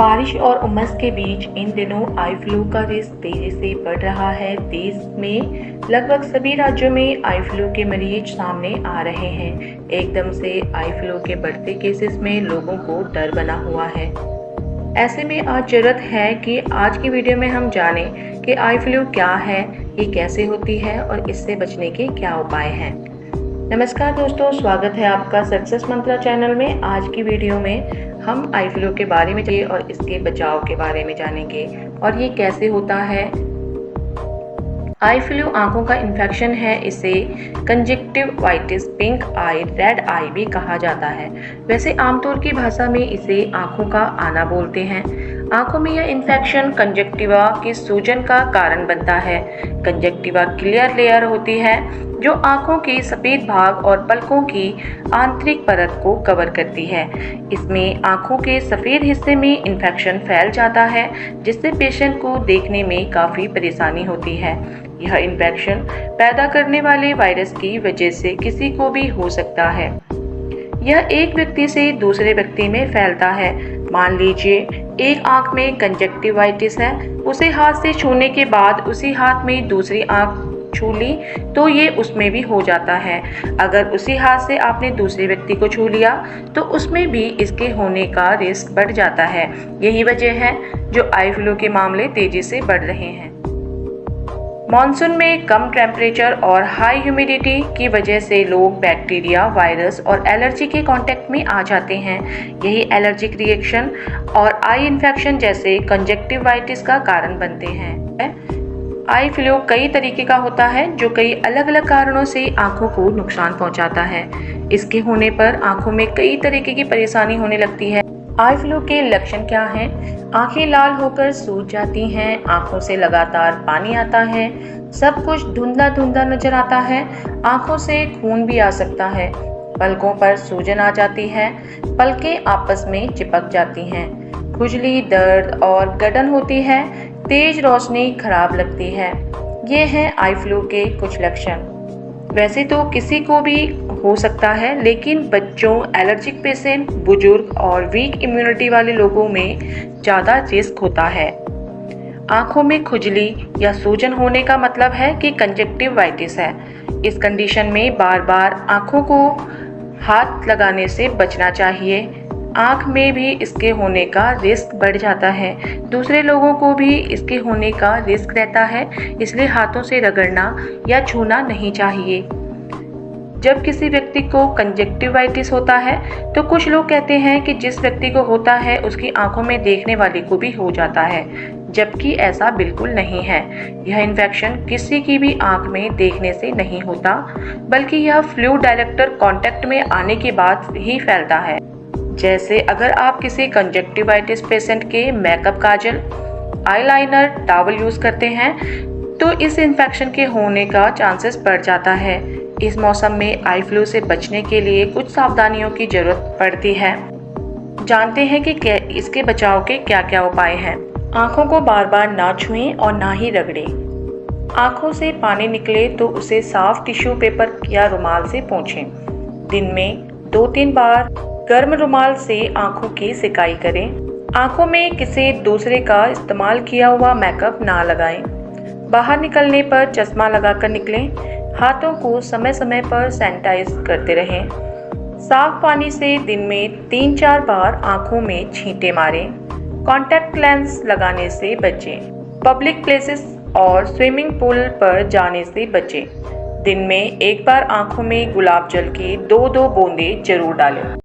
बारिश और उमस के बीच इन दिनों आई फ्लू का रिस्क तेजी से बढ़ रहा है। देश में लगभग सभी राज्यों में आई फ्लू के मरीज सामने आ रहे हैं। एकदम से आई फ्लू के बढ़ते केसेस में लोगों को डर बना हुआ है। ऐसे में आज जरूरत है कि आज की वीडियो में हम जानें कि आई फ्लू क्या है, ये कैसे होती है और इससे बचने के क्या उपाय हैं। नमस्कार दोस्तों, स्वागत है आपका सक्सेस मंत्रा चैनल में। आज की वीडियो में हम आई फ्लू के बारे में जानेंगे और इसके बचाव के बारे में जानेंगे और ये कैसे होता है। आई फ्लू आंखों का इन्फेक्शन है। इसे कंजक्टिवाइटिस, पिंक आई, रेड आई भी कहा जाता है। वैसे आमतौर की भाषा में इसे आंखों का आना बोलते हैं। आंखों में यह इन्फेक्शन कंजक्टिवा की सूजन का कारण बनता है। कंजक्टिवा क्लियर लेयर होती है जो आंखों के सफेद भाग और पलकों की आंतरिक परत को कवर करती है। इसमें आंखों के सफेद हिस्से में इन्फेक्शन फैल जाता है, जिससे पेशेंट को देखने में काफ़ी परेशानी होती है। यह इन्फेक्शन पैदा करने वाले वायरस की वजह से किसी को भी हो सकता है। यह एक व्यक्ति से दूसरे व्यक्ति में फैलता है। मान लीजिए एक आंख में कंजक्टिवाइटिस है, उसे हाथ से छूने के बाद उसी हाथ में दूसरी आंख छू ली तो ये उसमें भी हो जाता है। अगर उसी हाथ से आपने दूसरे व्यक्ति को छू लिया तो उसमें भी इसके होने का रिस्क बढ़ जाता है। यही वजह है जो आई फ्लू के मामले तेजी से बढ़ रहे हैं। मॉनसून में कम टेम्परेचर और हाई ह्यूमिडिटी की वजह से लोग बैक्टीरिया, वायरस और एलर्जी के कांटेक्ट में आ जाते हैं। यही एलर्जिक रिएक्शन और आई इन्फेक्शन जैसे कंजक्टिवाइटिस का कारण बनते हैं। आई फ्लू कई तरीके का होता है जो कई अलग अलग कारणों से आंखों को नुकसान पहुंचाता है। इसके होने पर आंखों में कई तरीके की परेशानी होने लगती है। आई फ्लू के लक्षण क्या हैं? आंखें लाल होकर सूज जाती हैं, आंखों से लगातार पानी आता है, सब कुछ धुंधला धुंधला नजर आता है, आंखों से खून भी आ सकता है, पलकों पर सूजन आ जाती है, पलकें आपस में चिपक जाती हैं, खुजली, दर्द और गड़न होती है, तेज रोशनी खराब लगती है। ये हैं आई फ्लू के कुछ लक्षण। वैसे तो किसी को भी हो सकता है, लेकिन बच्चों, एलर्जिक पेशेंट, बुजुर्ग और वीक इम्यूनिटी वाले लोगों में ज़्यादा रिस्क होता है। आंखों में खुजली या सूजन होने का मतलब है कि कंजक्टिवाइटिस है। इस कंडीशन में बार बार आंखों को हाथ लगाने से बचना चाहिए। आंख में भी इसके होने का रिस्क बढ़ जाता है। दूसरे लोगों को भी इसके होने का रिस्क रहता है, इसलिए हाथों से रगड़ना या छूना नहीं चाहिए। जब किसी व्यक्ति को कंजक्टिवाइटिस होता है तो कुछ लोग कहते हैं कि जिस व्यक्ति को होता है उसकी आंखों में देखने वाले को भी हो जाता है, जबकि ऐसा बिल्कुल नहीं है। यह इन्फेक्शन किसी की भी आंख में देखने से नहीं होता, बल्कि यह फ्लूइड डायरेक्ट कांटेक्ट में आने के बाद ही फैलता है। जैसे अगर आप किसी कंजक्टिवाइटिस पेशेंट के मेकअप, काजल, आईलाइनर, टॉवल यूज करते हैं तो इस इन्फेक्शन के होने का चांसेस बढ़ जाता है। इस मौसम में आई फ्लू से बचने के लिए कुछ सावधानियों की जरूरत पड़ती है। जानते हैं कि इसके बचाव के क्या क्या उपाय हैं। आंखों को बार बार ना छुएं और ना ही रगड़ें। आंखों से पानी निकले तो उसे साफ टिश्यू पेपर या रुमाल से पोंछें। दिन में 2-3 बार गर्म रुमाल से आंखों की सिकाई करें। आंखों में किसी दूसरे का इस्तेमाल किया हुआ मेकअप ना लगाएं। बाहर निकलने पर चश्मा लगाकर निकलें। हाथों को समय समय पर सैनिटाइज करते रहें। साफ पानी से दिन में 3-4 बार आंखों में छींटे मारें। कॉन्टैक्ट लेंस लगाने से बचें। पब्लिक प्लेसेस और स्विमिंग पूल पर जाने से बचें। दिन में 1 बार आंखों में गुलाब जल की 2-2 बूंदें जरूर डालें।